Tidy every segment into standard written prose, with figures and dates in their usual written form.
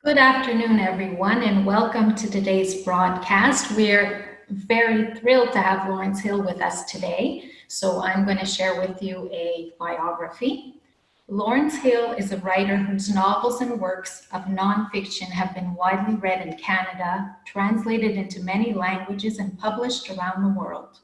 Good afternoon, everyone, and welcome to today's broadcast. We're very thrilled to have Lawrence Hill with us today. So I'm going to share with you a biography. Lawrence Hill is a writer whose novels and works of nonfiction have been widely read in Canada, translated into many languages, and published around the world.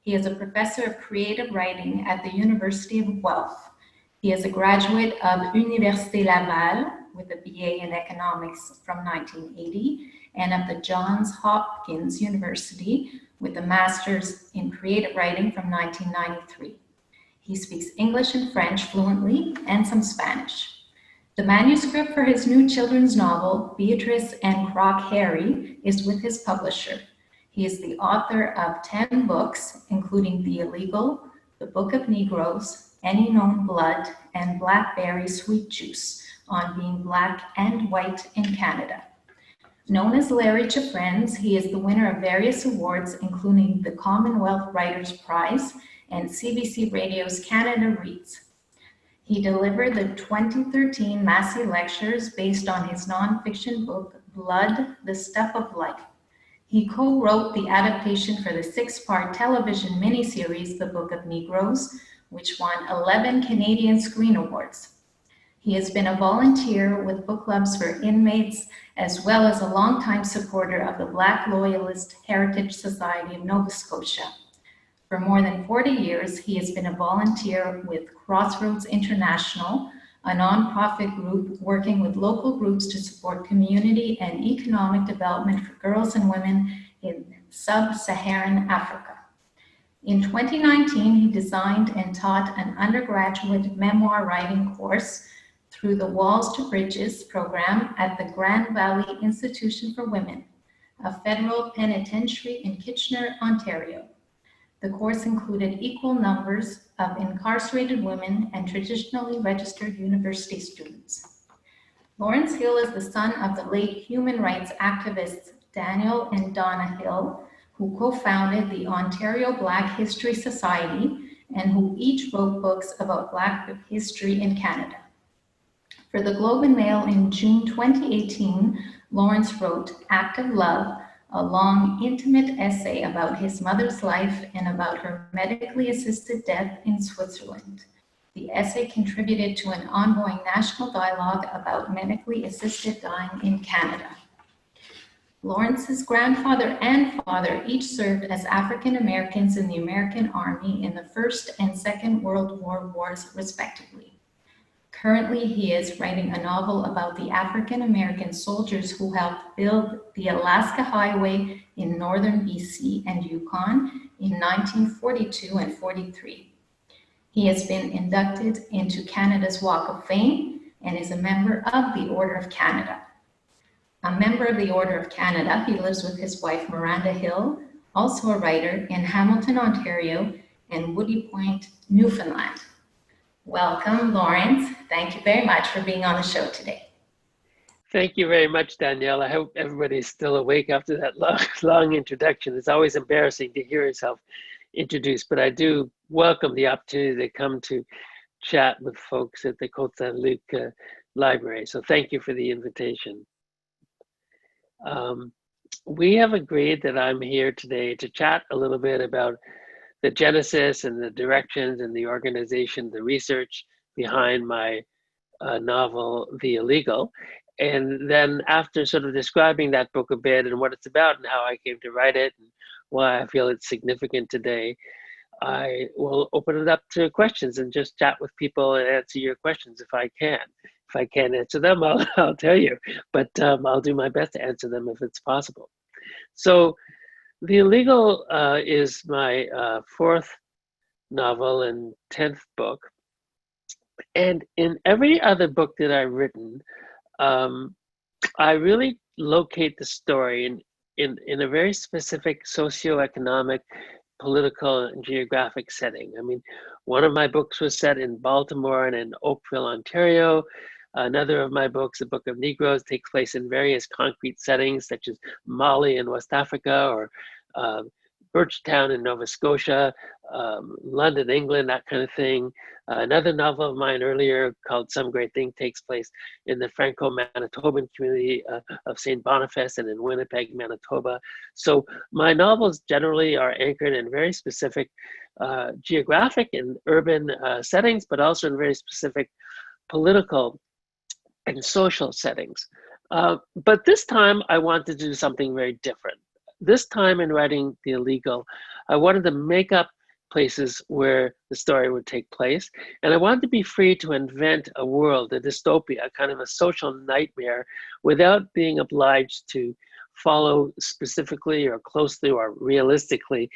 He is a professor of creative writing at the University of Guelph. He is a graduate of Université Laval with a BA in economics from 1980 and of the Johns Hopkins University with a master's in creative writing from 1993. He speaks English and French fluently and some Spanish. The manuscript for his new children's novel, Beatrice and Croc Harry, is with his publisher. He is the author of 10 books, including The Illegal, The Book of Negroes, Any Known Blood, and Blackberry Sweet Juice on being Black and white in Canada. Known as Larry to friends, he is the winner of various awards, including the Commonwealth Writers' Prize and CBC Radio's Canada Reads. He delivered the 2013 Massey Lectures based on his nonfiction book, Blood, the Stuff of Life. He co-wrote the adaptation for the 6-part television miniseries, The Book of Negroes, which won 11 Canadian Screen Awards. He has been a volunteer with book clubs for inmates, as well as a longtime supporter of the Black Loyalist Heritage Society of Nova Scotia. For more than 40 years, he has been a volunteer with Crossroads International, a nonprofit group working with local groups to support community and economic development for girls and women in sub-Saharan Africa. In 2019, he designed and taught an undergraduate memoir writing course through the Walls to Bridges program at the Grand Valley Institution for Women, a federal penitentiary in Kitchener, Ontario. The course included equal numbers of incarcerated women and traditionally registered university students. Lawrence Hill is the son of the late human rights activists Daniel and Donna Hill, who co-founded the Ontario Black History Society and who each wrote books about Black history in Canada. For the Globe and Mail in June 2018, Lawrence wrote Act of Love, a long, intimate essay about his mother's life and about her medically assisted death in Switzerland. The essay contributed to an ongoing national dialogue about medically assisted dying in Canada. Lawrence's grandfather and father each served as African Americans in the American Army in the First and Second World War wars, respectively. Currently, he is writing a novel about the African American soldiers who helped build the Alaska Highway in northern BC and Yukon in 1942 and 43. He has been inducted into Canada's Walk of Fame and is a member of the Order of Canada. A member of the Order of Canada, he lives with his wife Miranda Hill, also a writer, in Hamilton, Ontario, and Woody Point, Newfoundland. Welcome, Lawrence. Thank you very much for being on the show today. Thank you very much, Danielle. I hope everybody's still awake after that long introduction. It's always embarrassing to hear yourself introduced, but I do welcome the opportunity to come to chat with folks at the Cote-Saint-Luc Library. So thank you for the invitation. We have agreed that I'm here today to chat a little bit about the genesis and the directions and the organization, the research behind my novel, The Illegal. And then after sort of describing that book a bit and what it's about and how I came to write it and why I feel it's significant today, I will open it up to questions and just chat with people and answer your questions if I can. If I can't answer them, I'll tell you, but I'll do my best to answer them if it's possible. So The Illegal is my 4th novel and 10th book. And in every other book that I've written, I really locate the story in a very specific socioeconomic, political, and geographic setting. I mean, one of my books was set in Baltimore and in Oakville, Ontario. Another of my books, The Book of Negroes, takes place in various concrete settings, such as Mali in West Africa, or Birchtown in Nova Scotia, London, England, that kind of thing. Another novel of mine earlier called Some Great Thing takes place in the Franco-Manitoban community of St. Boniface and in Winnipeg, Manitoba. So my novels generally are anchored in very specific geographic and urban settings, but also in very specific political and social settings. But this time I wanted to do something very different. This time in writing The Illegal, I wanted to make up places where the story would take place. And I wanted to be free to invent a world, a dystopia, kind of a social nightmare, without being obliged to follow specifically or closely or realistically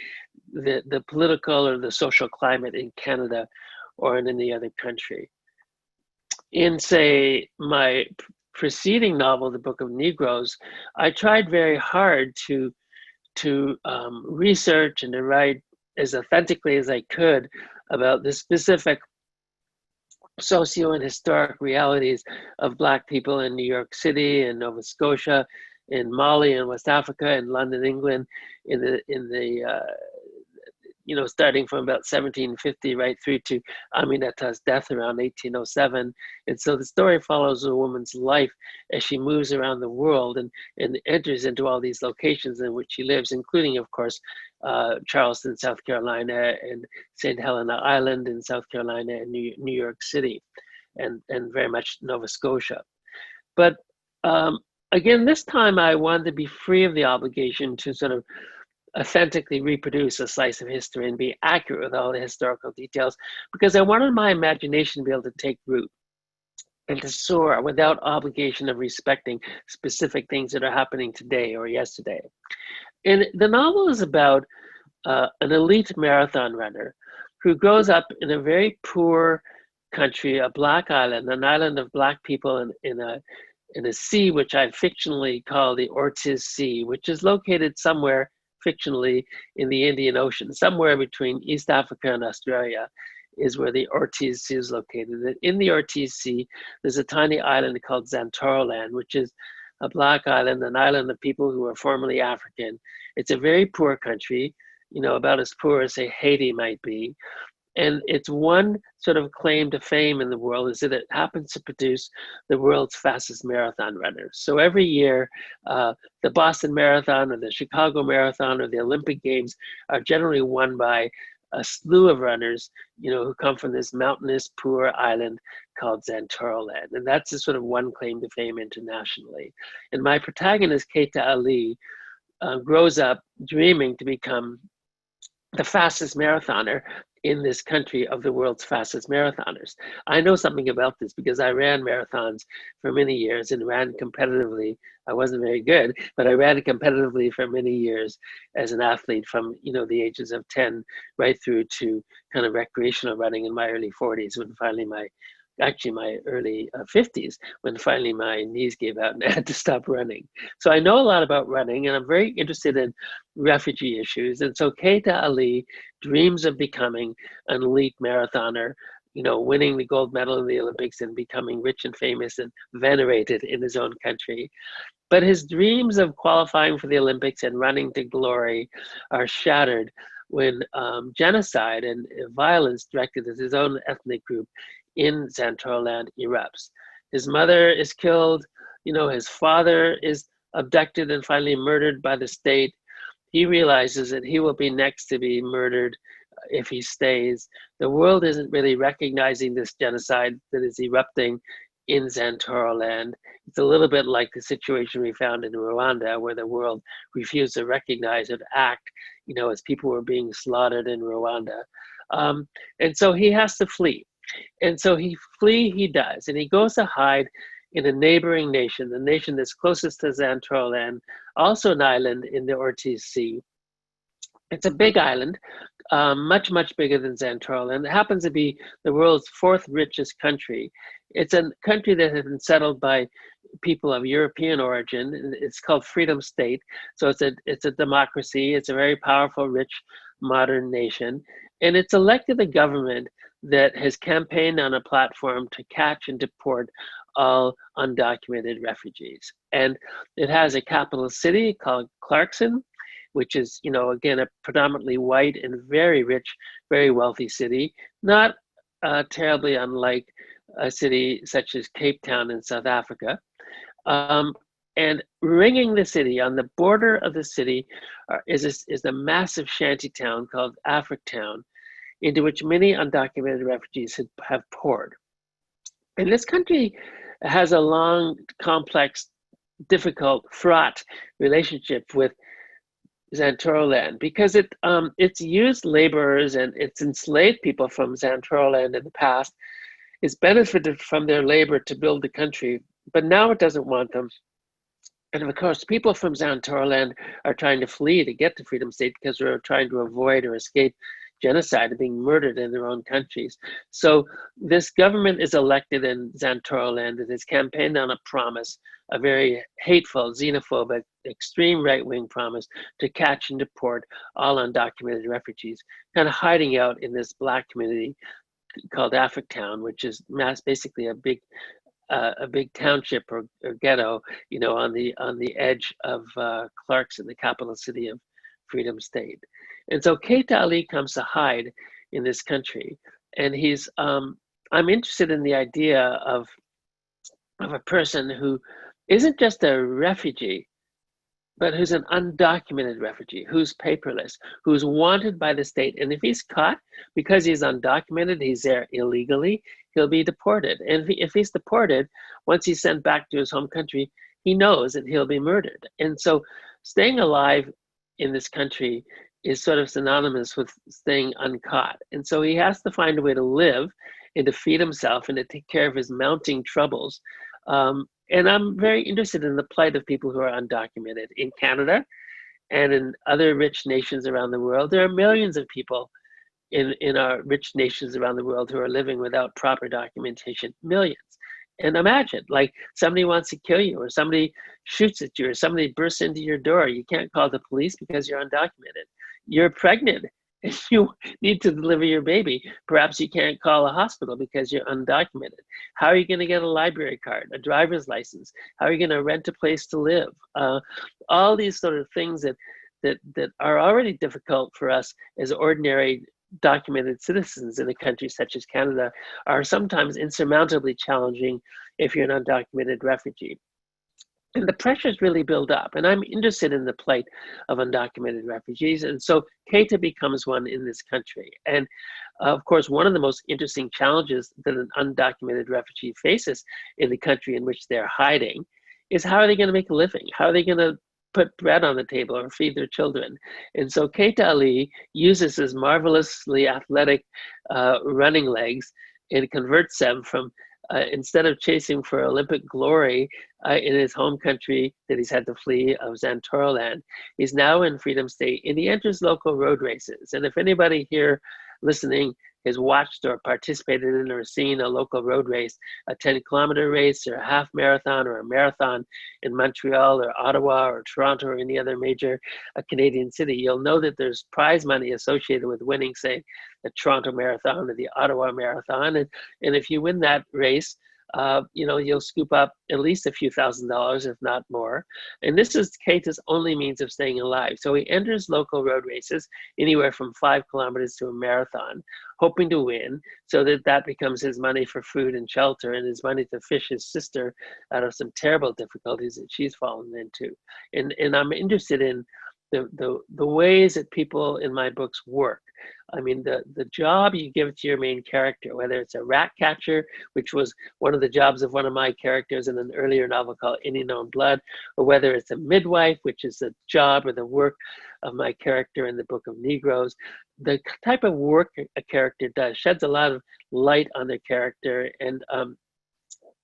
the political or the social climate in Canada or in any other country. In, say, my preceding novel, The Book of Negroes, I tried very hard to research and to write as authentically as I could about the specific socio and historic realities of Black people in New York City and Nova Scotia, in Mali and West Africa, in London, England, in the starting from about 1750 right through to Aminata's death around 1807. And so the story follows a woman's life as she moves around the world and enters into all these locations in which she lives, including, of course, Charleston, South Carolina, and St. Helena Island in South Carolina, and New York City, and very much Nova Scotia. But again, this time I wanted to be free of the obligation to sort of authentically reproduce a slice of history and be accurate with all the historical details, because I wanted my imagination to be able to take root and to soar without obligation of respecting specific things that are happening today or yesterday. And the novel is about an elite marathon runner who grows up in a very poor country, a Black island, an island of Black people in a sea which I fictionally call the Ortiz Sea, which is located somewhere fictionally in the Indian Ocean, somewhere between East Africa and Australia is where the Ortiz Sea is located. And in the Ortiz Sea, there's a tiny island called Zantoroland, which is a Black island, an island of people who were formerly African. It's a very poor country, about as poor as, say, Haiti might be. And its one sort of claim to fame in the world is that it happens to produce the world's fastest marathon runners. So every year, the Boston Marathon or the Chicago Marathon or the Olympic Games are generally won by a slew of runners, who come from this mountainous, poor island called Zantoroland. And that's the sort of one claim to fame internationally. And my protagonist, Keita Ali, grows up dreaming to become the fastest marathoner in this country of the world's fastest marathoners. I know something about this because I ran marathons for many years and ran competitively. I wasn't very good, but I ran competitively for many years as an athlete from, the ages of 10 right through to kind of recreational running in my early 40s when finally my early 50s, when finally my knees gave out and I had to stop running. So I know a lot about running, and I'm very interested in refugee issues. And so Keita Ali dreams of becoming an elite marathoner, winning the gold medal in the Olympics and becoming rich and famous and venerated in his own country. But his dreams of qualifying for the Olympics and running to glory are shattered when genocide and violence directed at his own ethnic group in Zantoroland erupts. His mother is killed, his father is abducted and finally murdered by the state. He realizes that he will be next to be murdered if he stays. The world isn't really recognizing this genocide that is erupting in Zantoroland. It's a little bit like the situation we found in Rwanda, where the world refused to recognize and act, as people were being slaughtered in Rwanda. And so he has to flee. And so he does, and he goes to hide in a neighboring nation, the nation that's closest to Zantoroland, also an island in the Ortiz Sea. It's a big island, much, much bigger than Zantoroland. It happens to be the world's fourth richest country. It's a country that has been settled by people of European origin. It's called Freedom State. So it's a democracy. It's a very powerful, rich, modern nation. And it's elected a government that has campaigned on a platform to catch and deport all undocumented refugees. And it has a capital city called Clarkson. which is, you know, again, a predominantly white and very rich, very wealthy city, not terribly unlike a city such as Cape Town in South Africa. And ringing the city, on the border of the city, is a massive shanty town called Africtown, into which many undocumented refugees have poured. And this country has a long, complex, difficult, fraught relationship with Zantoroland because it's used laborers and it's enslaved people from Zantoroland in the past. It's benefited from their labor to build the country, but now it doesn't want them. And of course, people from Zantoroland are trying to flee to get to Freedom State because they're trying to avoid or escape genocide and being murdered in their own countries. So this government is elected in Zantoroland and has campaigned on a promise, a very hateful, xenophobic, extreme right-wing promise to catch and deport all undocumented refugees, kind of hiding out in this Black community called Africtown, which is basically a big township or ghetto, you know, on the edge of Clarkson, the capital city of Freedom State. And so Keita Ali comes to hide in this country, and he's I'm interested in the idea of a person who isn't just a refugee, but who's an undocumented refugee, who's paperless, who's wanted by the state. And if he's caught because he's undocumented, he's there illegally, he'll be deported. And if he's deported, once he's sent back to his home country, he knows that he'll be murdered. And so staying alive in this country is sort of synonymous with staying uncaught. And so he has to find a way to live and to feed himself and to take care of his mounting troubles. And I'm very interested in the plight of people who are undocumented in Canada and in other rich nations around the world. There are millions of people in our rich nations around the world who are living without proper documentation, millions. And imagine, like, somebody wants to kill you, or somebody shoots at you, or somebody bursts into your door. You can't call the police because you're undocumented. You're pregnant and you need to deliver your baby. Perhaps you can't call a hospital because you're undocumented. How are you going to get a library card, a driver's license? How are you going to rent a place to live? All these sort of things that are already difficult for us as ordinary documented citizens in a country such as Canada are sometimes insurmountably challenging if you're an undocumented refugee. And the pressures really build up. And I'm interested in the plight of undocumented refugees. And so Keita becomes one in this country. And of course, one of the most interesting challenges that an undocumented refugee faces in the country in which they're hiding is how are they going to make a living? How are they going to put bread on the table or feed their children? And so Keita Ali uses his marvelously athletic running legs and converts them from instead of chasing for Olympic glory in his home country that he's had to flee of Zantoroland, he's now in Freedom State and he enters local road races. And if anybody here listening has watched or participated in or seen a local road race, a 10-kilometer race or a half marathon or a marathon in Montreal or Ottawa or Toronto or any other major Canadian city, you'll know that there's prize money associated with winning, say, the Toronto Marathon or the Ottawa Marathon. And if you win that race, you know, you'll scoop up at least a few $1,000s, if not more. And this is Keita's only means of staying alive. So he enters local road races, anywhere from 5 kilometers to a marathon, hoping to win, so that becomes his money for food and shelter and his money to fish his sister out of some terrible difficulties that she's fallen into. And I'm interested in the ways that people in my books work. I mean, the job you give to your main character, whether it's a rat catcher, which was one of the jobs of one of my characters in an earlier novel called Any Known Blood, or whether it's a midwife, which is the job or the work of my character in the book of Negroes, the type of work a character does sheds a lot of light on their character and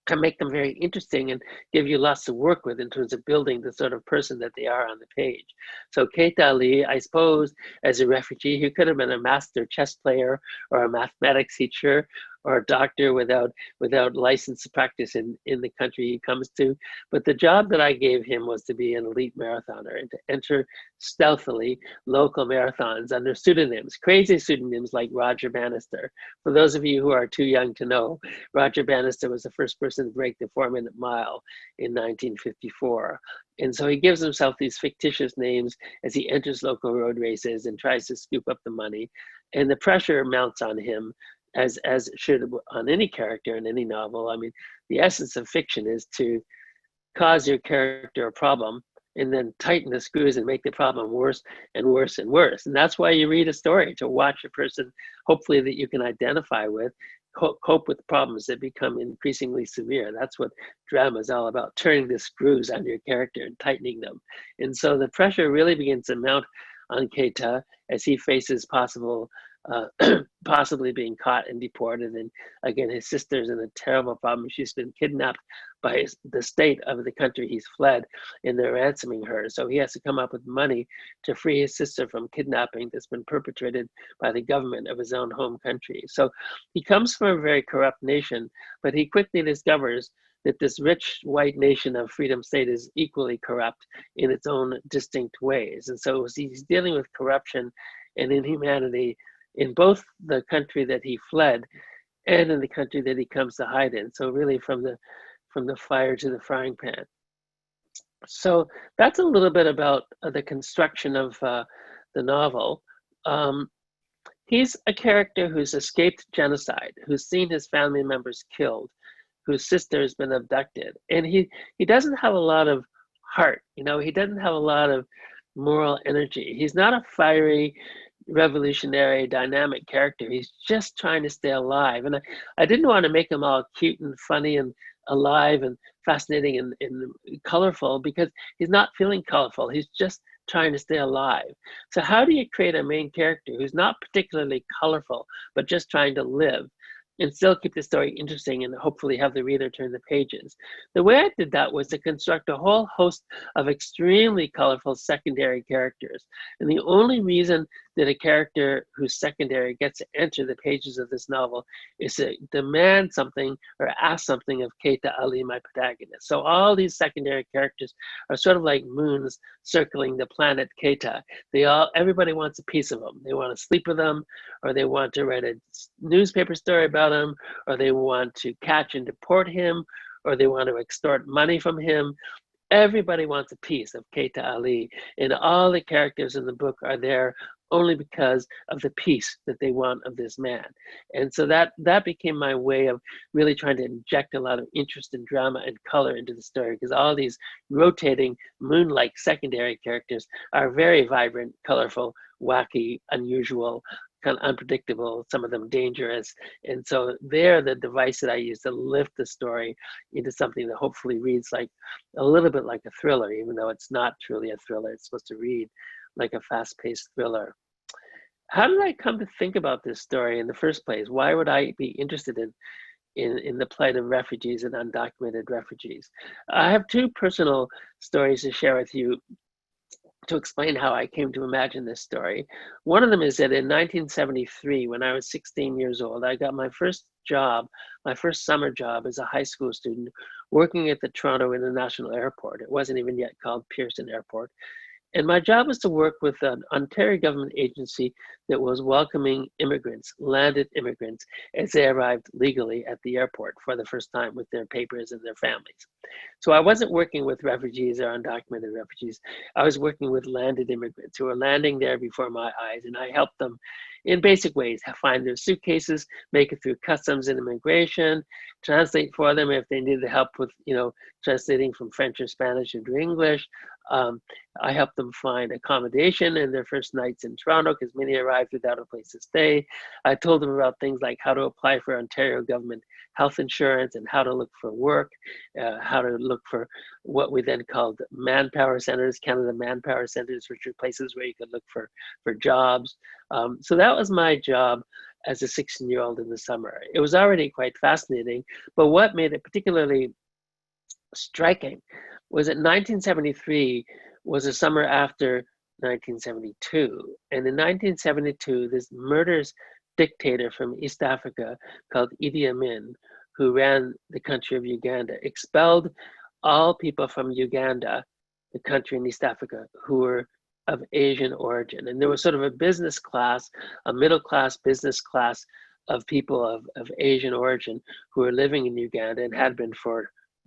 can make them very interesting and give you lots to work with in terms of building the sort of person that they are on the page. So Keita Ali, I suppose, as a refugee, he could have been a master chess player or a mathematics teacher or a doctor without license to practice in the country he comes to. But the job that I gave him was to be an elite marathoner and to enter stealthily local marathons under pseudonyms, crazy pseudonyms like Roger Bannister. For those of you who are too young to know, Roger Bannister was the first person to break the 4-minute mile in 1954. And so he gives himself these fictitious names as he enters local road races and tries to scoop up the money. And the pressure mounts on him, as it should on any character in any novel. I mean, the essence of fiction is to cause your character a problem and then tighten the screws and make the problem worse and worse and worse. And that's why you read a story, to watch a person, hopefully that you can identify with, cope with problems that become increasingly severe. That's what drama is all about, turning the screws on your character and tightening them. And so the pressure really begins to mount on Keita as he faces possibly being caught and deported. And again, his sister's in a terrible problem. She's been kidnapped by the state of the country he's fled, and they're ransoming her. So he has to come up with money to free his sister from kidnapping that's been perpetrated by the government of his own home country. So he comes from a very corrupt nation, but he quickly discovers that this rich white nation of Freedom State is equally corrupt in its own distinct ways. And so he's dealing with corruption and inhumanity in both the country that he fled and in the country that he comes to hide in. So really from the fire to the frying pan. So that's a little bit about the construction of the novel. He's a character who's escaped genocide, who's seen his family members killed, whose sister has been abducted. And he doesn't have a lot of heart, you know, he doesn't have a lot of moral energy. He's not a fiery, revolutionary, dynamic character. He's just trying to stay alive. And I didn't want to make him all cute and funny and alive and fascinating and colorful, because he's not feeling colorful. He's just trying to stay alive. So how do you create a main character who's not particularly colorful, but just trying to live and still keep the story interesting and hopefully have the reader turn the pages? The way I did that was to construct a whole host of extremely colorful secondary characters. And the only reason that a character who's secondary gets to enter the pages of this novel is to demand something or ask something of Keita Ali, my protagonist. So all these secondary characters are sort of like moons circling the planet Keita. Everybody wants a piece of them. They want to sleep with them, or they want to write a newspaper story about him, or they want to catch and deport him, or they want to extort money from him. Everybody wants a piece of Keita Ali, and all the characters in the book are there only because of the piece that they want of this man. And so that became my way of really trying to inject a lot of interest and drama and color into the story, because all these rotating moon-like secondary characters are very vibrant, colorful, wacky, unusual, kind of unpredictable, some of them dangerous. And so they're the device that I use to lift the story into something that hopefully reads like a little bit like a thriller, even though it's not truly a thriller. It's supposed to read like a fast-paced thriller. How did I come to think about this story in the first place? Why would I be interested in the plight of refugees and undocumented refugees? I have two personal stories to share with you to explain how I came to imagine this story. One of them is that in 1973, when I was 16 years old, I got my first job, my first summer job as a high school student, working at the Toronto International Airport. It wasn't even yet called Pearson Airport. And my job was to work with an Ontario government agency that was welcoming immigrants, landed immigrants, as they arrived legally at the airport for the first time with their papers and their families. So I wasn't working with refugees or undocumented refugees. I was working with landed immigrants who were landing there before my eyes, and I helped them in basic ways: find their suitcases, make it through customs and immigration, translate for them if they needed help with, translating from French or Spanish into English. I helped them find accommodation in their first nights in Toronto, because many arrived without a place to stay. I told them about things like how to apply for Ontario government health insurance and how to look for work, how to look for what we then called manpower centers, Canada Manpower Centers, which are places where you could look for jobs. So that was my job as a 16-year-old in the summer. It was already quite fascinating, but what made it particularly striking was that 1973 was a summer after 1972. And in 1972, this murderous dictator from East Africa called Idi Amin, who ran the country of Uganda, expelled all people from Uganda, the country in East Africa, who were of Asian origin. And there was sort of a business class, a middle class business class of people of Asian origin who were living in Uganda and had been for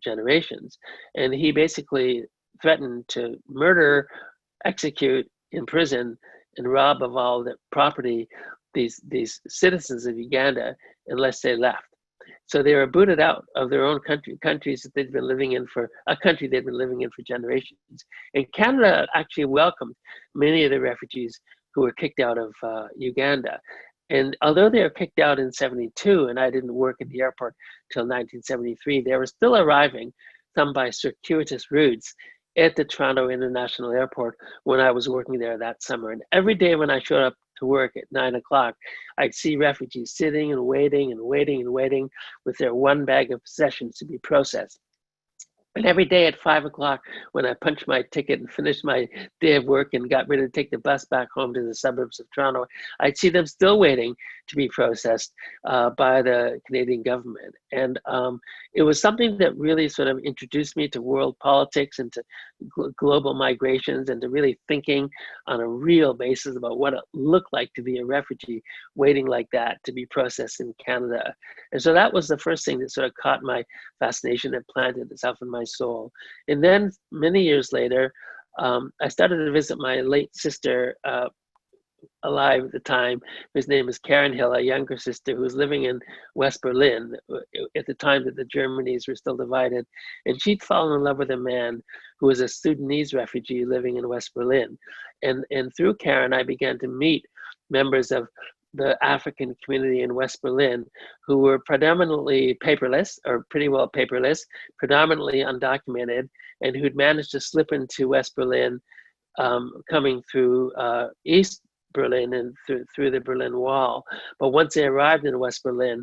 generations. And he basically threatened to murder, execute, imprison, and rob of all the property these citizens of Uganda unless they left. So they were booted out of their own countries that they'd been living in for a country they'd been living in for generations. And Canada actually welcomed many of the refugees who were kicked out of Uganda. And although they were kicked out in 72, and I didn't work at the airport till 1973, they were still arriving, some by circuitous routes, at the Toronto International Airport when I was working there that summer. And every day when I showed up to work at 9 o'clock, I'd see refugees sitting and waiting and waiting and waiting with their one bag of possessions to be processed. And every day at 5 o'clock, when I punched my ticket and finished my day of work and got ready to take the bus back home to the suburbs of Toronto, I'd see them still waiting to be processed by the Canadian government. And it was something that really sort of introduced me to world politics and to global migrations and to really thinking on a real basis about what it looked like to be a refugee waiting like that to be processed in Canada. And so that was the first thing that sort of caught my fascination and planted itself in my soul. And then many years later, I started to visit my late sister, alive at the time, whose name is Karen Hill, a younger sister who was living in West Berlin at the time that the Germanys were still divided. And she'd fallen in love with a man who was a Sudanese refugee living in West Berlin. And through Karen, I began to meet members of the African community in West Berlin who were predominantly paperless, or pretty well paperless, predominantly undocumented, and who'd managed to slip into West Berlin, coming through East Berlin and through the Berlin Wall. But once they arrived in West Berlin,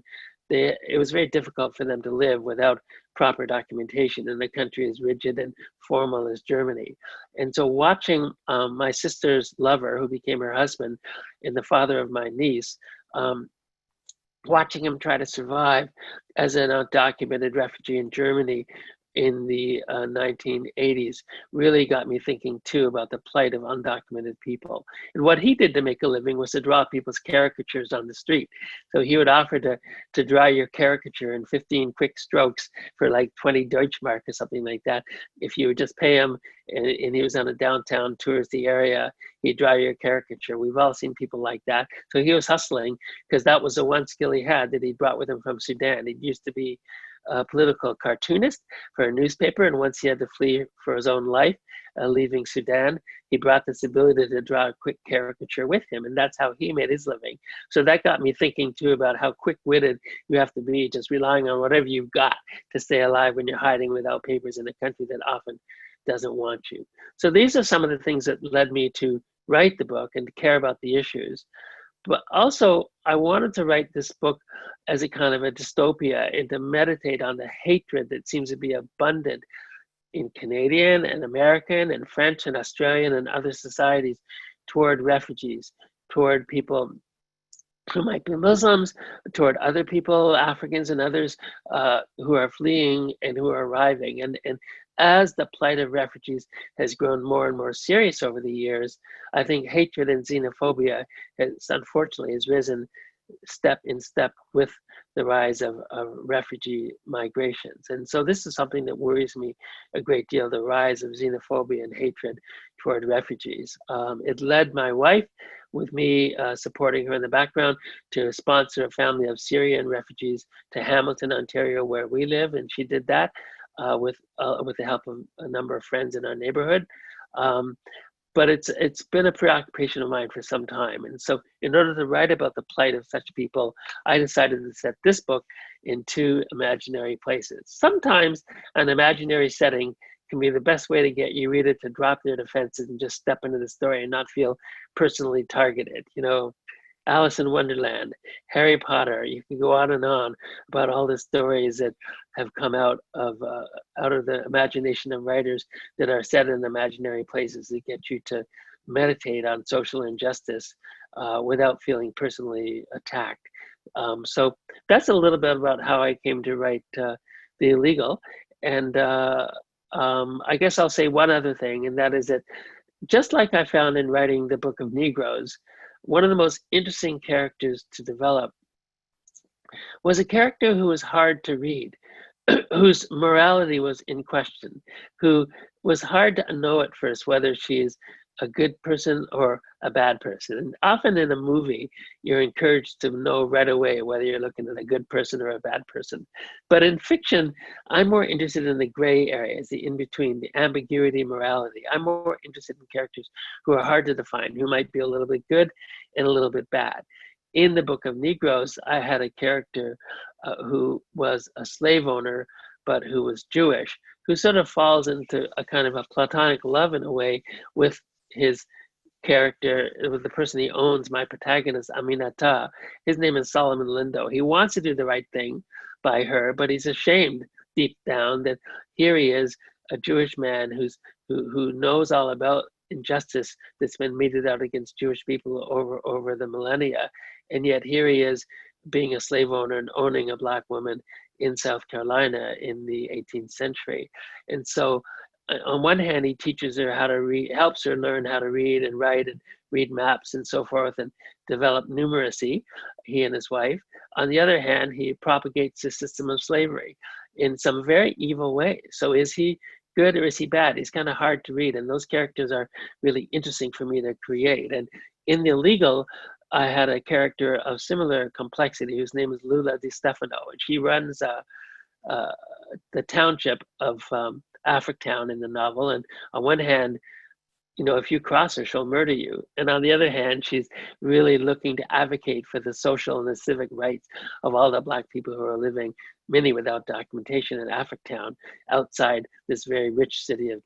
it was very difficult for them to live without proper documentation in a country as rigid and formal as Germany. And so watching my sister's lover, who became her husband and the father of my niece, watching him try to survive as an undocumented refugee in Germany in the 1980s really got me thinking too about the plight of undocumented people. And what he did to make a living was to draw people's caricatures on the street. So he would offer to draw your caricature in 15 quick strokes for like 20 Deutschmark or something like that. If you would just pay him, and he was on a downtown touristy area, he'd draw your caricature. We've all seen people like that. So he was hustling because that was the one skill he had that he brought with him from Sudan. He used to be a political cartoonist for a newspaper, and once he had to flee for his own life, leaving Sudan, he brought this ability to draw a quick caricature with him, and that's how he made his living. So that got me thinking too about how quick-witted you have to be, just relying on whatever you've got to stay alive when you're hiding without papers in a country that often doesn't want you. So these are some of the things that led me to write the book and to care about the issues. But also, I wanted to write this book as a kind of a dystopia and to meditate on the hatred that seems to be abundant in Canadian and American and French and Australian and other societies toward refugees, toward people who might be Muslims, toward other people, Africans and others who are fleeing and who are arriving. And as the plight of refugees has grown more and more serious over the years, I think hatred and xenophobia unfortunately has risen step in step with the rise of refugee migrations. And so this is something that worries me a great deal, the rise of xenophobia and hatred toward refugees. It led my wife, with me supporting her in the background, to sponsor a family of Syrian refugees to Hamilton, Ontario, where we live. And she did that with the help of a number of friends in our neighborhood. But it's been a preoccupation of mine for some time. And so in order to write about the plight of such people, I decided to set this book in two imaginary places. Sometimes an imaginary setting can be the best way to get your reader to drop their defenses and just step into the story and not feel personally targeted. You know, Alice in Wonderland, Harry Potter, you can go on and on about all the stories that have come out of the imagination of writers that are set in imaginary places that get you to meditate on social injustice without feeling personally attacked. So that's a little bit about how I came to write The Illegal. And I guess I'll say one other thing, and that is that just like I found in writing the Book of Negroes, one of the most interesting characters to develop was a character who was hard to read, whose morality was in question, who was hard to know at first whether she is a good person or a bad person. And often in a movie, you're encouraged to know right away whether you're looking at a good person or a bad person. But in fiction, I'm more interested in the gray areas, the in-between, the ambiguity, morality. I'm more interested in characters who are hard to define, who might be a little bit good and a little bit bad. In the Book of Negroes, I had a character who was a slave owner, but who was Jewish, who sort of falls into a kind of a platonic love in a way with his character, with the person he owns, my protagonist, Aminata. His name is Solomon Lindo. He wants to do the right thing by her, but he's ashamed deep down that here he is, a Jewish man who knows all about injustice that's been meted out against Jewish people over the millennia. And yet here he is being a slave owner and owning a Black woman in South Carolina in the 18th century. And so on one hand, he teaches her how to read, helps her learn how to read and write and read maps and so forth and develop numeracy, he and his wife. On the other hand, he propagates the system of slavery in some very evil ways. So is he good or is he bad? He's kind of hard to read, and those characters are really interesting for me to create. And in The Illegal, I had a character of similar complexity whose name is Lula Di Stefano, and she runs the township of Africtown in the novel. And on one hand, you know, if you cross her, she'll murder you. And on the other hand, she's really looking to advocate for the social and the civic rights of all the Black people who are living, many without documentation, in Africtown, outside this very rich city of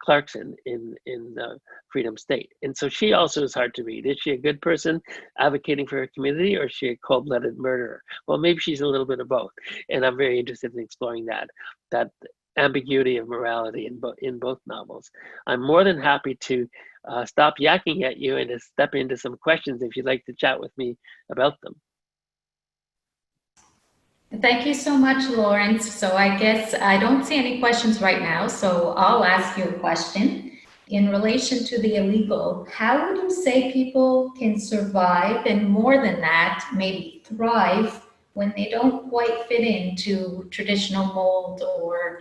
Clarkson in the Freedom State. And so she also is hard to read. Is she a good person advocating for her community, or is she a cold-blooded murderer? Well, maybe she's a little bit of both. And I'm very interested in exploring that ambiguity of morality in both novels. I'm more than happy to stop yakking at you and to step into some questions if you'd like to chat with me about them. Thank you so much, Lawrence. So I guess I don't see any questions right now, so I'll ask you a question. In relation to The Illegal, how would you say people can survive, and more than that, maybe thrive, when they don't quite fit into traditional mold or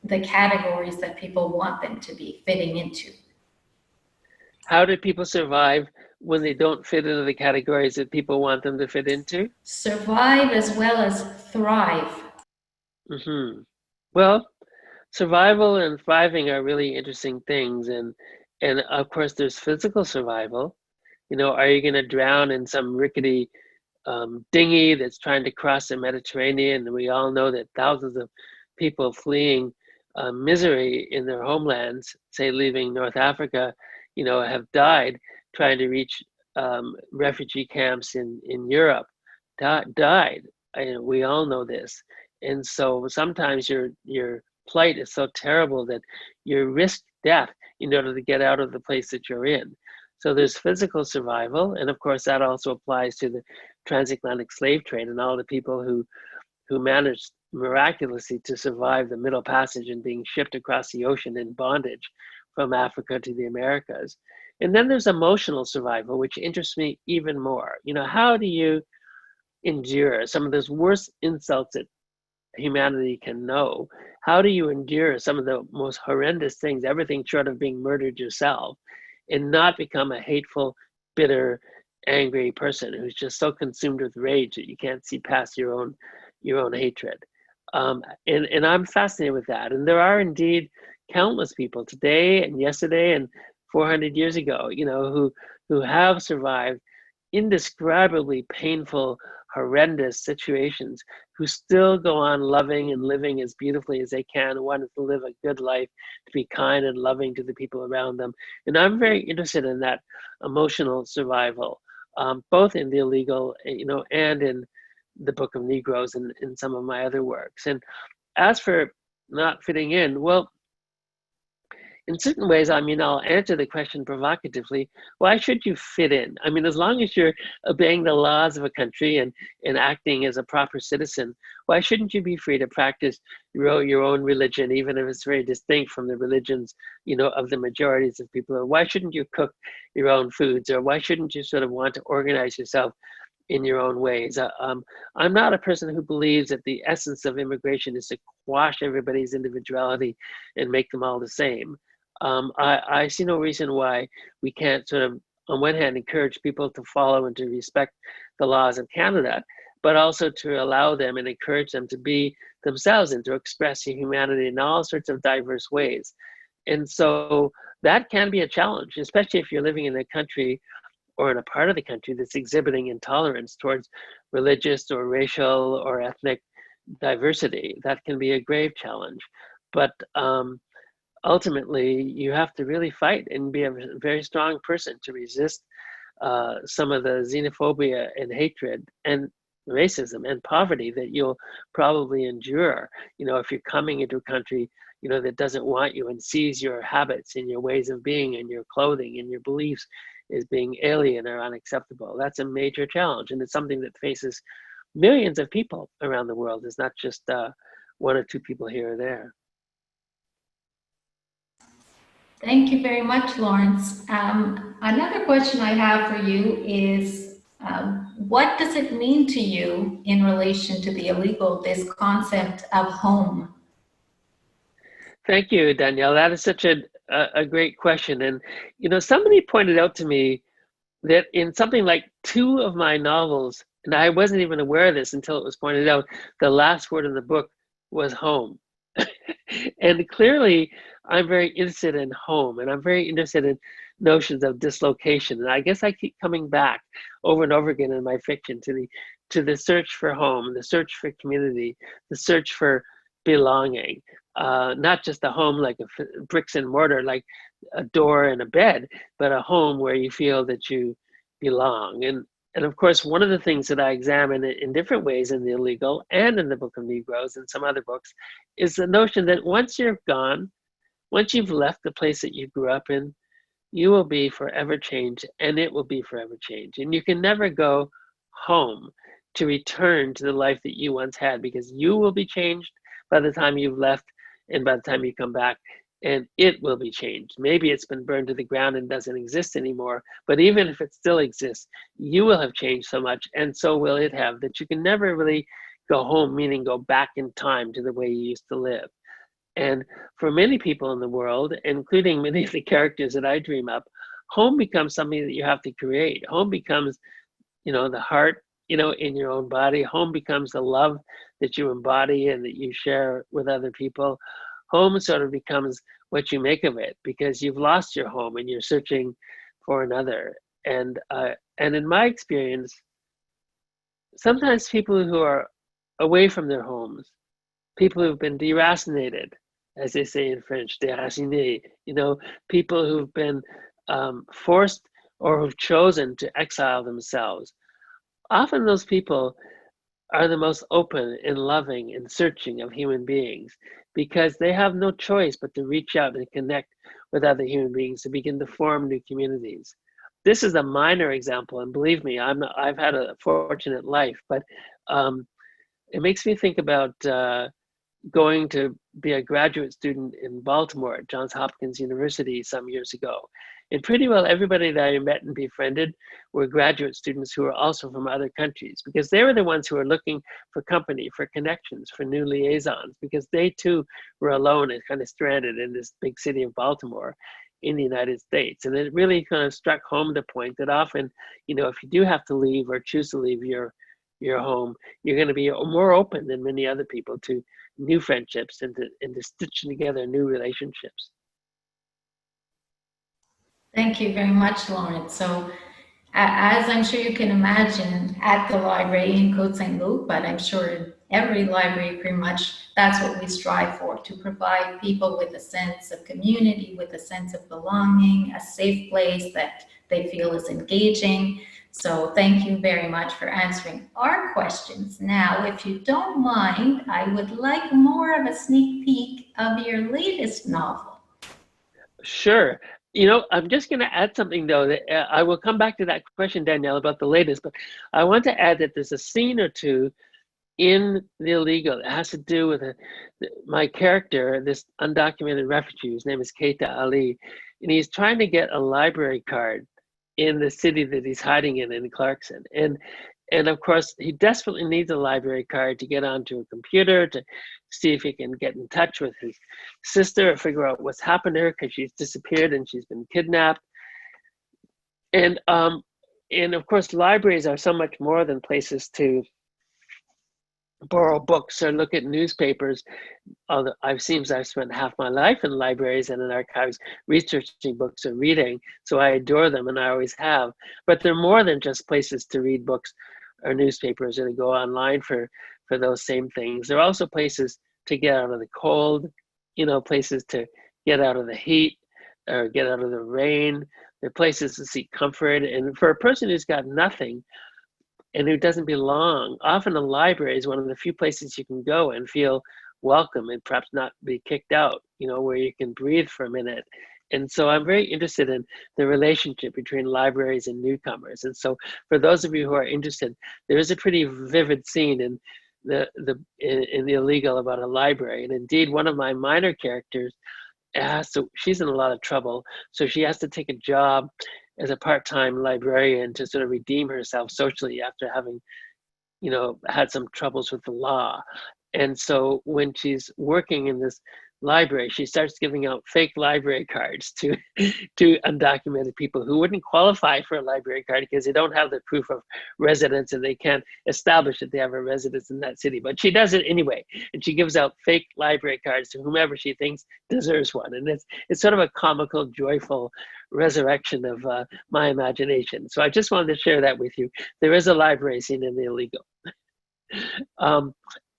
the categories that people want them to be fitting into? How do people survive when they don't fit into the categories that people want them to fit into? Survive as well as thrive. Mm-hmm. Well, survival and thriving are really interesting things. And of course, there's physical survival. You know, are you going to drown in some rickety dinghy that's trying to cross the Mediterranean? And we all know that thousands of people fleeing misery in their homelands, say leaving North Africa, you know, have died trying to reach refugee camps in Europe, died. We all know this. And so sometimes your plight is so terrible that you risk death in order to get out of the place that you're in. So there's physical survival. And of course, that also applies to the transatlantic slave trade and all the people who managed miraculously to survive the Middle Passage and being shipped across the ocean in bondage from Africa to the Americas. And then there's emotional survival, which interests me even more. You know, how do you endure some of those worst insults that humanity can know? How do you endure some of the most horrendous things, everything short of being murdered yourself, and not become a hateful, bitter, angry person who's just so consumed with rage that you can't see past your own hatred? And I'm fascinated with that. And there are indeed countless people today and yesterday and 400 years ago, you know, who have survived indescribably painful, horrendous situations, who still go on loving and living as beautifully as they can, wanting to live a good life, to be kind and loving to the people around them. And I'm very interested in that emotional survival, both in The Illegal, you know, and in the Book of Negroes and in some of my other works. And as for not fitting in, well, in certain ways, I mean, I'll answer the question provocatively. Why should you fit in? I mean, as long as you're obeying the laws of a country and acting as a proper citizen, why shouldn't you be free to practice your own religion, even if it's very distinct from the religions, of the majorities of people? Or why shouldn't you cook your own foods? Or why shouldn't you sort of want to organize yourself in your own ways? I'm not a person who believes that the essence of immigration is to quash everybody's individuality and make them all the same. I see no reason why we can't sort of, on one hand, encourage people to follow and to respect the laws of Canada, but also to allow them and encourage them to be themselves and to express their humanity in all sorts of diverse ways. And so that can be a challenge, especially if you're living in a country or in a part of the country that's exhibiting intolerance towards religious or racial or ethnic diversity. That can be a grave challenge. But ultimately, you have to really fight and be a very strong person to resist some of the xenophobia and hatred and racism and poverty that you'll probably endure, if you're coming into a country, that doesn't want you and sees your habits and your ways of being and your clothing and your beliefs as being alien or unacceptable. That's a major challenge, and it's something that faces millions of people around the world. It's not just one or two people here or there. Thank you very much, Lawrence. Another question I have for you is, what does it mean to you in relation to the illegal, this concept of home? Thank you, Danielle. That is such a great question. And, somebody pointed out to me that in something like 2 of my novels, and I wasn't even aware of this until it was pointed out, the last word in the book was home. And clearly, I'm very interested in home, and I'm very interested in notions of dislocation. And I guess I keep coming back over and over again in my fiction to the search for home, the search for community, the search for belonging. Not just a home like a bricks and mortar, like a door and a bed, but a home where you feel that you belong. And of course, one of the things that I examine in different ways in The Illegal and in the Book of Negroes and some other books is the notion that once you're gone, once you've left the place that you grew up in, you will be forever changed, and it will be forever changed. And you can never go home to return to the life that you once had, because you will be changed by the time you've left and by the time you come back, and it will be changed. Maybe it's been burned to the ground and doesn't exist anymore, but even if it still exists, you will have changed so much, and so will it have, that you can never really go home, meaning go back in time to the way you used to live. And for many people in the world, including many of the characters that I dream up, home becomes something that you have to create. Home becomes, the heart, in your own body. Home becomes the love that you embody and that you share with other people. Home sort of becomes what you make of it, because you've lost your home and you're searching for another. And in my experience, sometimes people who are away from their homes, people who've been deracinated, as they say in French, déraciné, people who've been forced or who've chosen to exile themselves. Often those people are the most open and loving and searching of human beings, because they have no choice but to reach out and connect with other human beings to begin to form new communities. This is a minor example, and believe me, I've had a fortunate life, but it makes me think about going to be a graduate student in Baltimore at Johns Hopkins University some years ago. And pretty well everybody that I met and befriended were graduate students who were also from other countries, because they were the ones who were looking for company, for connections, for new liaisons, because they too were alone and kind of stranded in this big city of Baltimore in the United States. And it really kind of struck home the point that often, if you do have to leave or choose to leave your home, you're going to be more open than many other people to new friendships and to stitching together new relationships. Thank you very much, Lawrence. So, as I'm sure you can imagine, at the library in Cote-Saint-Luc, but I'm sure in every library, pretty much, that's what we strive for, to provide people with a sense of community, with a sense of belonging, a safe place that they feel is engaging. So thank you very much for answering our questions. Now, if you don't mind, I would like more of a sneak peek of your latest novel. Sure. I'm just going to add something though. That I will come back to that question, Danielle, about the latest, but I want to add that there's a scene or two in the illegal. It has to do with my character, this undocumented refugee. His name is Keita Ali, and he's trying to get a library card in the city that he's hiding in Clarkson. And of course, he desperately needs a library card to get onto a computer to see if he can get in touch with his sister or figure out what's happened to her because she's disappeared and she's been kidnapped. And of course, libraries are so much more than places to borrow books or look at newspapers. Although I've spent half my life in libraries and in archives researching books or reading, so I adore them and I always have. But they're more than just places to read books or newspapers or to go online for those same things. They're also places to get out of the cold, places to get out of the heat or get out of the rain. They're places to seek comfort. And for a person who's got nothing, and who doesn't belong, often a library is one of the few places you can go and feel welcome and perhaps not be kicked out, where you can breathe for a minute. And so I'm very interested in the relationship between libraries and newcomers. And so for those of you who are interested, there is a pretty vivid scene in the illegal about a library. And indeed, one of my minor characters she's in a lot of trouble. So she has to take a job as a part-time librarian to sort of redeem herself socially after having, had some troubles with the law. And so when she's working in this library, she starts giving out fake library cards to undocumented people who wouldn't qualify for a library card because they don't have the proof of residence and they can't establish that they have a residence in that city. But she does it anyway, and she gives out fake library cards to whomever she thinks deserves one. And it's sort of a comical, joyful resurrection of my imagination. So I just wanted to share that with you. There is a library scene in the illegal.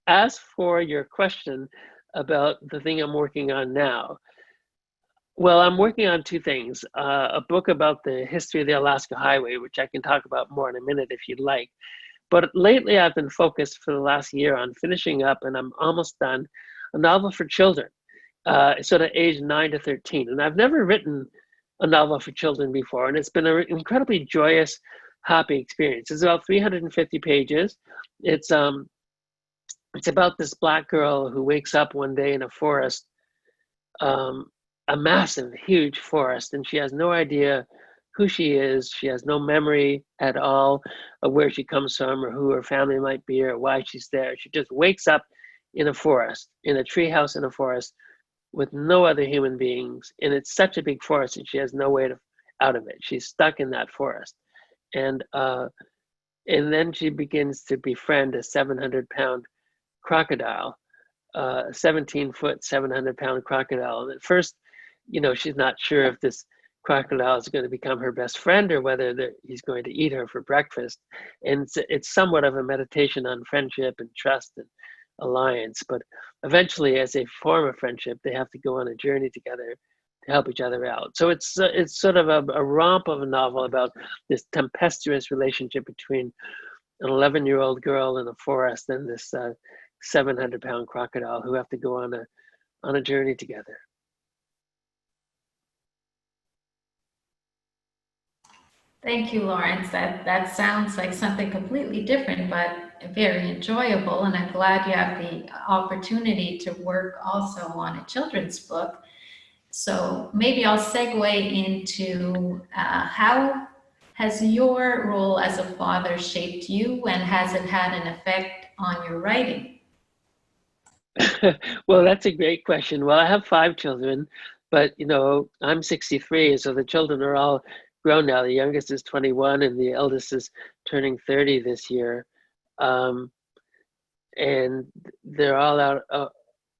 As for your question about the thing I'm working on now, well, I'm working on two things. A book about the history of the Alaska Highway, which I can talk about more in a minute if you'd like. But lately I've been focused for the last year on finishing up, and I'm almost done, a novel for children, sort of age 9 to 13. And I've never written a novel for children before, and it's been an incredibly joyous, happy experience. It's about 350 pages. It's about this Black girl who wakes up one day in a forest, a massive, huge forest, and she has no idea who she is. She has no memory at all of where she comes from or who her family might be or why she's there. She just wakes up in a forest, in a treehouse in a forest with no other human beings. And it's such a big forest and she has no way out of it. She's stuck in that forest. And then she begins to befriend a 700-pound crocodile, 17-foot, 700-pound crocodile. And at first, she's not sure if this crocodile is going to become her best friend or whether he's going to eat her for breakfast. And it's somewhat of a meditation on friendship and trust and alliance. But eventually, as they form a friendship, they have to go on a journey together to help each other out. So it's sort of a romp of a novel about this tempestuous relationship between an 11-year-old girl in a forest and this 700-pound crocodile who have to go on a journey together. Thank you, Lawrence. That sounds like something completely different, but very enjoyable. And I'm glad you have the opportunity to work also on a children's book. So maybe I'll segue into how has your role as a father shaped you, and has it had an effect on your writing? Well, that's a great question. Well, I have 5 children, but I'm 63, so the children are all grown now. The youngest is 21 and the eldest is turning 30 this year. And they're all out.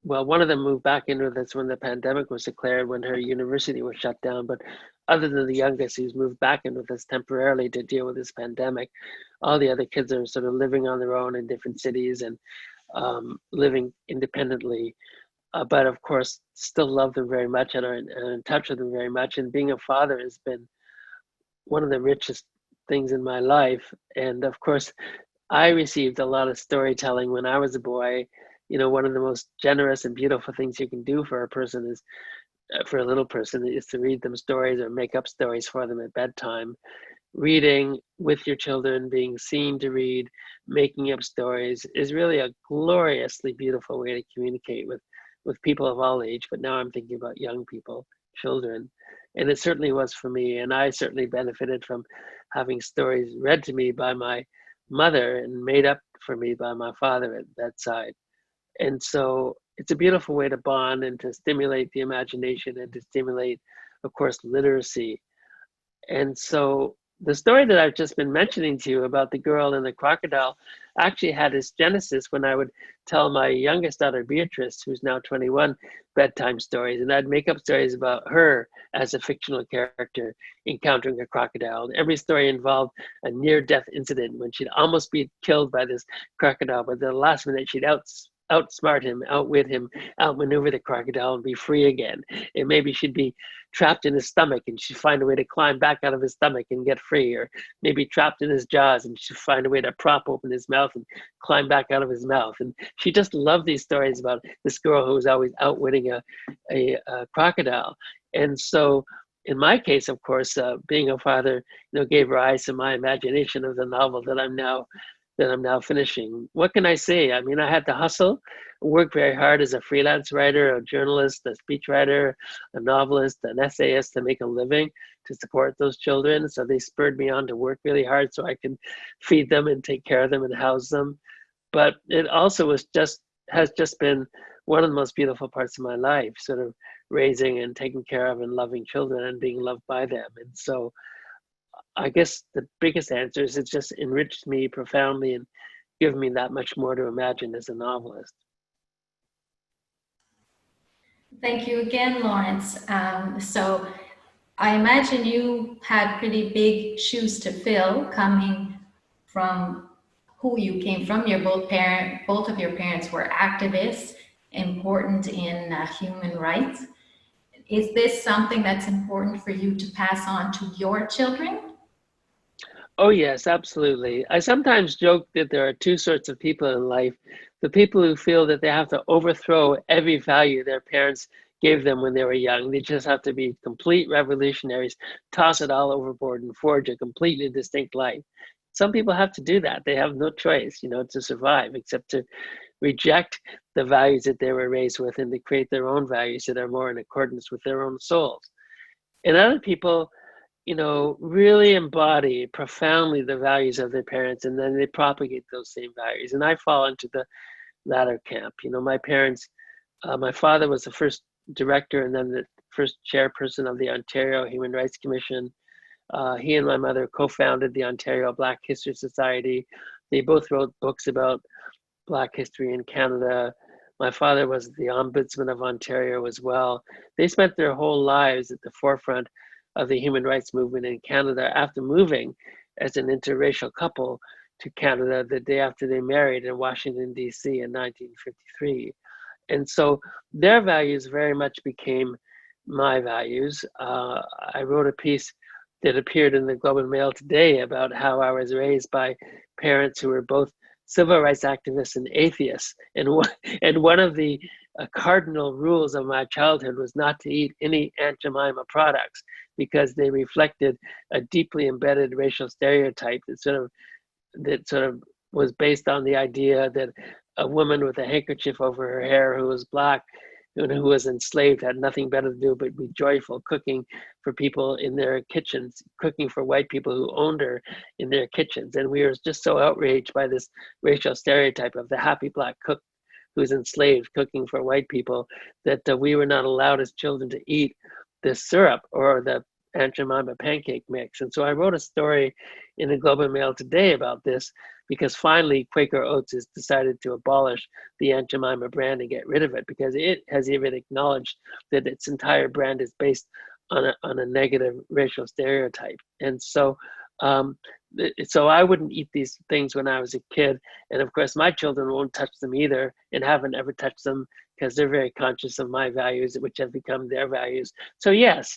Well, one of them moved back in with us when the pandemic was declared, when her university was shut down. But other than the youngest, who's moved back in with us temporarily to deal with this pandemic, all the other kids are sort of living on their own in different cities and living independently. But of course, still love them very much and are in touch with them very much. And being a father has been one of the richest things in my life. And of course, I received a lot of storytelling when I was a boy. One of the most generous and beautiful things you can do for a person is for a little person is to read them stories or make up stories for them at bedtime. Reading with your children, being seen to read, making up stories is really a gloriously beautiful way to communicate with people of all age. But now I'm thinking about young people, children. And it certainly was for me. And I certainly benefited from having stories read to me by my mother and made up for me by my father at bedside. And so it's a beautiful way to bond and to stimulate the imagination and to stimulate, of course, literacy. And so the story that I've just been mentioning to you about the girl and the crocodile actually had its genesis when I would tell my youngest daughter, Beatrice, who's now 21, bedtime stories. And I'd make up stories about her as a fictional character encountering a crocodile. And every story involved a near-death incident when she'd almost be killed by this crocodile, but at the last minute she'd outsmart him, outwit him, outmaneuver the crocodile and be free again. And maybe she'd be trapped in his stomach and she'd find a way to climb back out of his stomach and get free, or maybe trapped in his jaws and she'd find a way to prop open his mouth and climb back out of his mouth. And she just loved these stories about this girl who was always outwitting a crocodile. And so in my case, of course, being a father, gave rise to my imagination of the novel that I'm now finishing. What can I say? I mean, I had to hustle, work very hard as a freelance writer, a journalist, a speechwriter, a novelist, an essayist to make a living to support those children. So they spurred me on to work really hard so I can feed them and take care of them and house them. But it also has just been one of the most beautiful parts of my life, sort of raising and taking care of and loving children and being loved by them. And so I guess the biggest answer is it's just enriched me profoundly and given me that much more to imagine as a novelist. Thank you again, Lawrence. So I imagine you had pretty big shoes to fill coming from who you came from. Both of your parents were activists, important in human rights. Is this something that's important for you to pass on to your children? Oh, yes, absolutely. I sometimes joke that there are two sorts of people in life. The people who feel that they have to overthrow every value their parents gave them when they were young. They just have to be complete revolutionaries, toss it all overboard and forge a completely distinct life. Some people have to do that. They have no choice, to survive except to reject the values that they were raised with and to create their own values that are more in accordance with their own souls. And other people, really embody profoundly the values of their parents, and then they propagate those same values. And I fall into the latter camp. My parents, my father was the first director and then the first chairperson of the Ontario Human Rights Commission. He and my mother co-founded the Ontario Black History Society. They both wrote books about Black history in Canada. My father was the Ombudsman of Ontario as well. They spent their whole lives at the forefront of the human rights movement in Canada after moving as an interracial couple to Canada the day after they married in Washington, D.C. in 1953. And so their values very much became my values. I wrote a piece that appeared in the Globe and Mail today about how I was raised by parents who were both civil rights activists and atheists. And one of the cardinal rules of my childhood was not to eat any Aunt Jemima products because they reflected a deeply embedded racial stereotype that sort of was based on the idea that a woman with a handkerchief over her hair who was Black and who was enslaved had nothing better to do but be joyful, cooking for people in their kitchens, cooking for white people who owned her in their kitchens. And we were just so outraged by this racial stereotype of the happy Black cook who's enslaved cooking for white people that we were not allowed as children to eat the syrup or the Aunt Jemima pancake mix. And so I wrote a story in the Globe and Mail today about this because finally Quaker Oats has decided to abolish the Aunt Jemima brand and get rid of it because it has even acknowledged that its entire brand is based on a negative racial stereotype. And so so I wouldn't eat these things when I was a kid. And of course, my children won't touch them either and haven't ever touched them because they're very conscious of my values, which have become their values. So yes,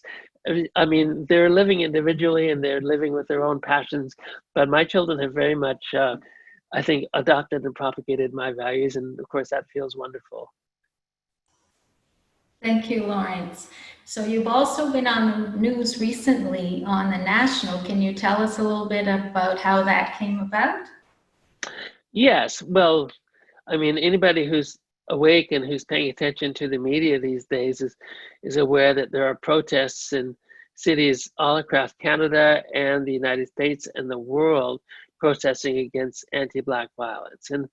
I mean, they're living individually and they're living with their own passions, but my children have very much, I think, adopted and propagated my values. And of course, that feels wonderful. Thank you, Lawrence. So you've also been on the news recently on the national. Can you tell us a little bit about how that came about? Yes, well, I mean, anybody who's awake and who's paying attention to the media these days is aware that there are protests in cities all across Canada and the United States and the world protesting against anti-Black violence. And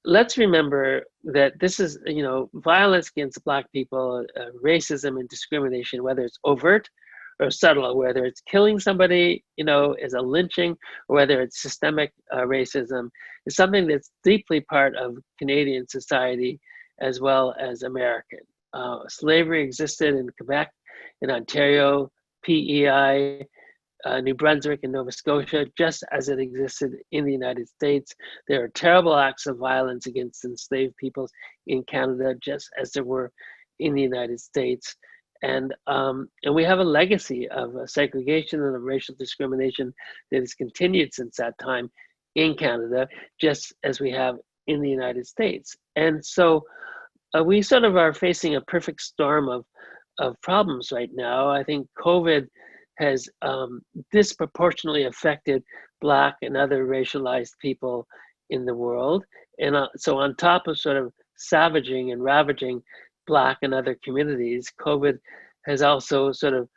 let's remember that this is, violence against Black people, racism and discrimination, whether it's overt or subtle, whether it's killing somebody, as a lynching, or whether it's systemic racism, is something that's deeply part of Canadian society as well as American. Slavery existed in Quebec, in Ontario, PEI, New Brunswick and Nova Scotia, just as it existed in the United States. There are terrible acts of violence against enslaved peoples in Canada, just as there were in the United States. And we have a legacy of segregation and of racial discrimination that has continued since that time in Canada, just as we have in the United States. And so we sort of are facing a perfect storm of problems right now. I think COVID has disproportionately affected Black and other racialized people in the world. And so on top of sort of savaging and ravaging Black and other communities, COVID has also sort of,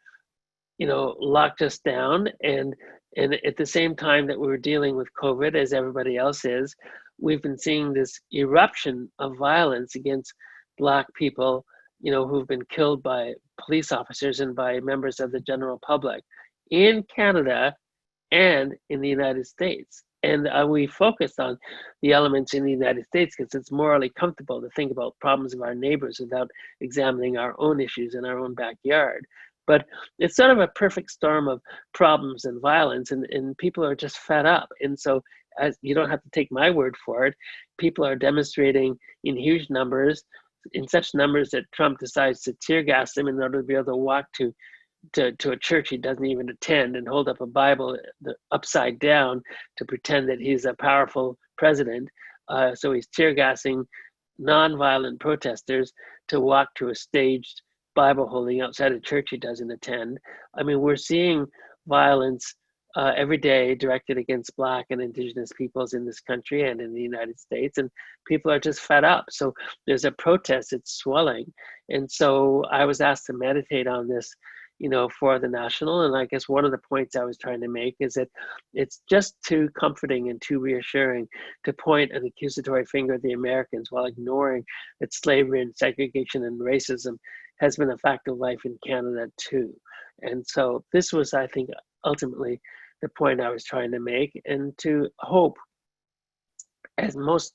locked us down. And at the same time that we're dealing with COVID, as everybody else is, we've been seeing this eruption of violence against Black people, who've been killed by police officers and by members of the general public in Canada and in the United States. And we focused on the elements in the United States because it's morally comfortable to think about problems of our neighbors without examining our own issues in our own backyard. But it's sort of a perfect storm of problems and violence, and people are just fed up. And so, as you don't have to take my word for it, people are demonstrating in huge numbers, in such numbers that Trump decides to tear gas them in order to be able to walk to a church he doesn't even attend and hold up a Bible upside down to pretend that he's a powerful president. So he's tear gassing nonviolent protesters to walk to a staged Bible holding outside a church he doesn't attend. I mean, we're seeing violence every day directed against Black and Indigenous peoples in this country and in the United States, and people are just fed up. So there's a protest, it's swelling. And so I was asked to meditate on this, for the national. And I guess one of the points I was trying to make is that it's just too comforting and too reassuring to point an accusatory finger at the Americans while ignoring that slavery and segregation and racism has been a fact of life in Canada too. And so this was, I think, ultimately the point I was trying to make, and to hope, as most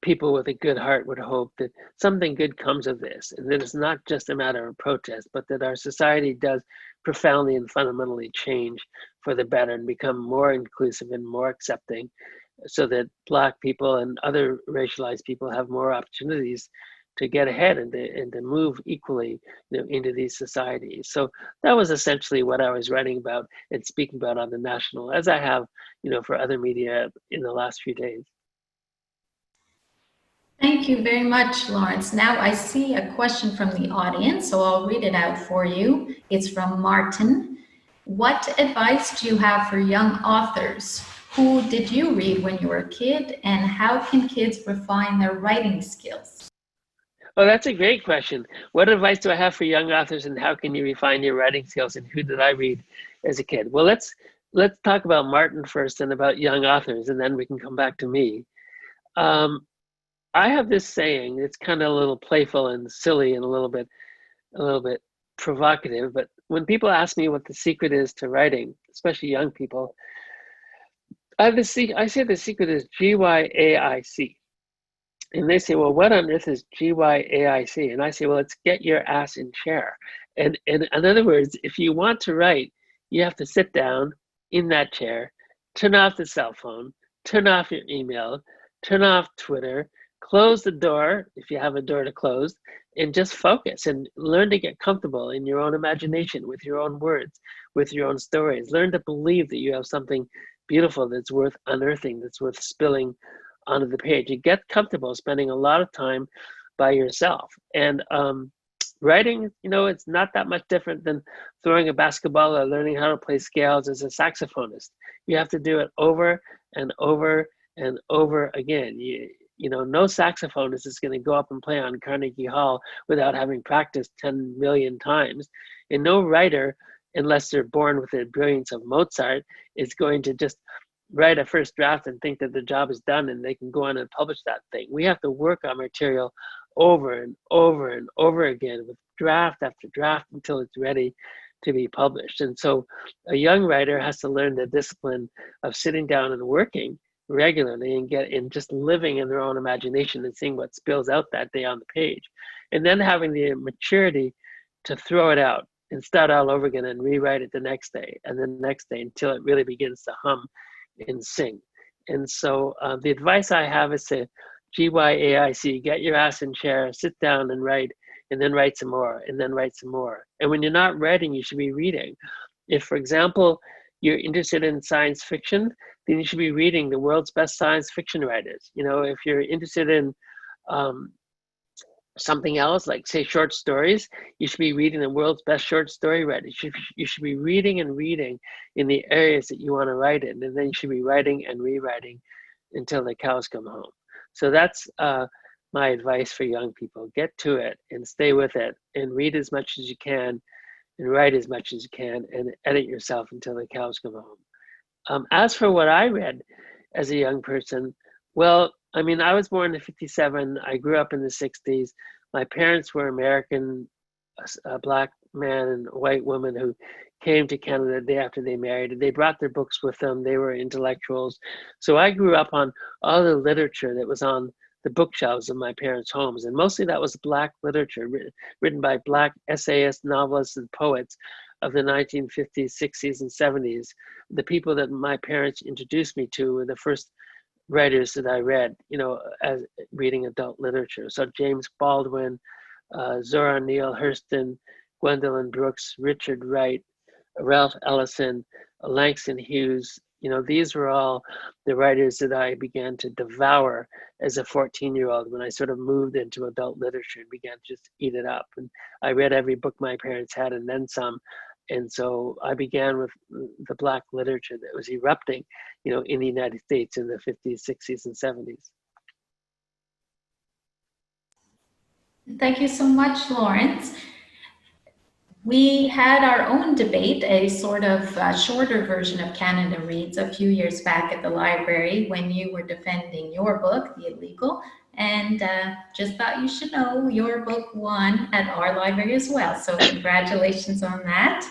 people with a good heart would hope, that something good comes of this, and that it's not just a matter of protest, but that our society does profoundly and fundamentally change for the better and become more inclusive and more accepting, so that Black people and other racialized people have more opportunities to get ahead and to move equally, into these societies. So that was essentially what I was writing about and speaking about on the national, as I have, for other media in the last few days. Thank you very much, Lawrence. Now I see a question from the audience, so I'll read it out for you. It's from Martin. What advice do you have for young authors? Who did you read when you were a kid, and how can kids refine their writing skills? Oh, that's a great question. What advice do I have for young authors, and how can you refine your writing skills, and who did I read as a kid? Well, let's talk about Martin first and about young authors, and then we can come back to me. I have this saying, it's kind of a little playful and silly and a little bit provocative, but when people ask me what the secret is to writing, especially young people, I say the secret is GYAIC. And they say, well, what on earth is GYAIC? And I say, well, it's get your ass in chair. And in other words, if you want to write, you have to sit down in that chair, turn off the cell phone, turn off your email, turn off Twitter, close the door if you have a door to close, and just focus and learn to get comfortable in your own imagination, with your own words, with your own stories. Learn to believe that you have something beautiful that's worth unearthing, that's worth spilling onto the page. You get comfortable spending a lot of time by yourself. And writing, it's not that much different than throwing a basketball or learning how to play scales as a saxophonist. You have to do it over and over and over again. No saxophonist is going to go up and play on Carnegie Hall without having practiced 10 million times. And no writer, unless they're born with the brilliance of Mozart, is going to just write a first draft and think that the job is done and they can go on and publish that thing. We have to work on material over and over and over again with draft after draft until it's ready to be published. And so a young writer has to learn the discipline of sitting down and working regularly and just living in their own imagination and seeing what spills out that day on the page. And then having the maturity to throw it out and start all over again and rewrite it the next day and the next day until it really begins to hum and sing. And so the advice I have is to GYAIC, get your ass in chair, sit down and write, and then write some more, and then write some more. And when you're not writing, you should be reading. If, for example, you're interested in science fiction, then you should be reading the world's best science fiction writers. If you're interested in something else, like say short stories, you should be reading the world's best short story writers. You should be reading and reading in the areas that you want to write in, and then you should be writing and rewriting until the cows come home. So that's my advice for young people. Get to it and stay with it and read as much as you can and write as much as you can and edit yourself until the cows come home. As for what I read as a young person, well, I was born in '57. I grew up in the '60s. My parents were American, a Black man and a white woman who came to Canada the day after they married. They brought their books with them. They were intellectuals. So I grew up on all the literature that was on the bookshelves of my parents' homes. And mostly that was Black literature written by Black essayists, novelists, and poets of the 1950s, 60s, and 70s. The people that my parents introduced me to were the first writers that I read, as reading adult literature. So James Baldwin, Zora Neale Hurston, Gwendolyn Brooks, Richard Wright, Ralph Ellison, Langston Hughes. These were all the writers that I began to devour as a 14-year-old when I sort of moved into adult literature and began to just eat it up. And I read every book my parents had and then some. And so I began with the Black literature that was erupting, in the United States in the 50s, 60s, and 70s. Thank you so much, Lawrence. We had our own debate, a sort of shorter version of Canada Reads a few years back at the library when you were defending your book, The Illegal, and just thought you should know your book won at our library as well. So congratulations on that.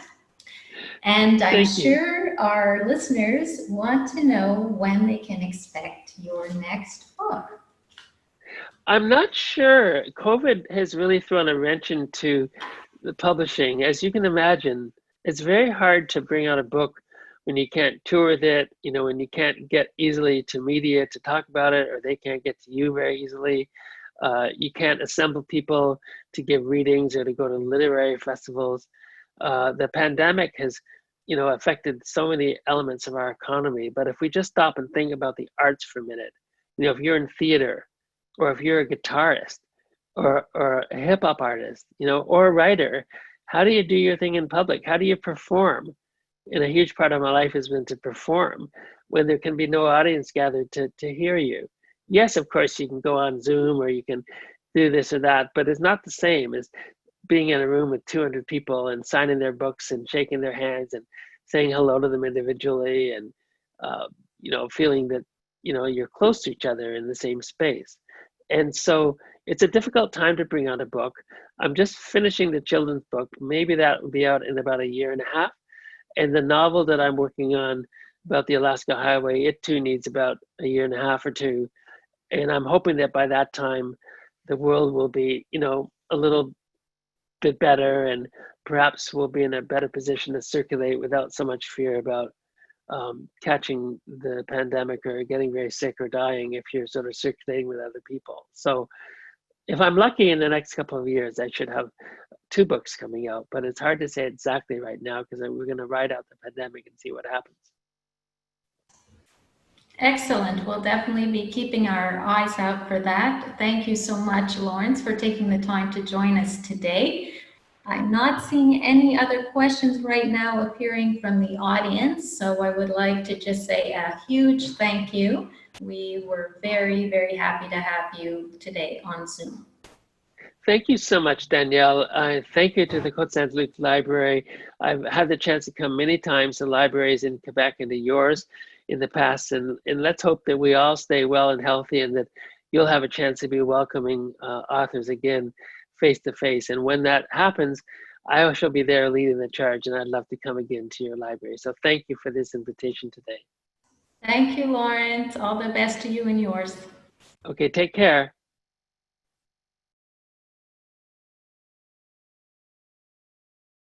And I'm sure our listeners want to know when they can expect your next book. I'm not sure. COVID has really thrown a wrench into the publishing. As you can imagine, it's very hard to bring out a book when you can't tour with it, when you can't get easily to media to talk about it, or they can't get to you very easily. You can't assemble people to give readings or to go to literary festivals. The pandemic has, affected so many elements of our economy. But if we just stop and think about the arts for a minute, if you're in theater, or if you're a guitarist, or a hip hop artist, or a writer, how do you do your thing in public? How do you perform? And a huge part of my life has been to perform when there can be no audience gathered to hear you. Yes, of course, you can go on Zoom or you can do this or that, but it's not the same as being in a room with 200 people and signing their books and shaking their hands and saying hello to them individually and, feeling that, you're close to each other in the same space. And so it's a difficult time to bring out a book. I'm just finishing the children's book. Maybe that will be out in about a year and a half. And the novel that I'm working on about the Alaska Highway, it too needs about a year and a half or two. And I'm hoping that by that time, the world will be, a little bit better and perhaps we'll be in a better position to circulate without so much fear about catching the pandemic or getting very sick or dying if you're sort of circulating with other people. So if I'm lucky in the next couple of years, I should have 2 books coming out, but it's hard to say exactly right now because we're going to ride out the pandemic and see what happens. Excellent. We'll definitely be keeping our eyes out for that. Thank you so much, Lawrence, for taking the time to join us today. I'm not seeing any other questions right now appearing from the audience, so I would like to just say a huge thank you. We were very, very happy to have you today on Zoom. Thank you so much, Danielle. Thank you to the Cote-Saint-Luc Library. I've had the chance to come many times to libraries in Quebec and to yours in the past, and let's hope that we all stay well and healthy and that you'll have a chance to be welcoming authors again face to face. And when that happens, I shall be there leading the charge, and I'd love to come again to your library. So thank you for this invitation today. Thank you, Lawrence. All the best to you and yours. Okay, take care.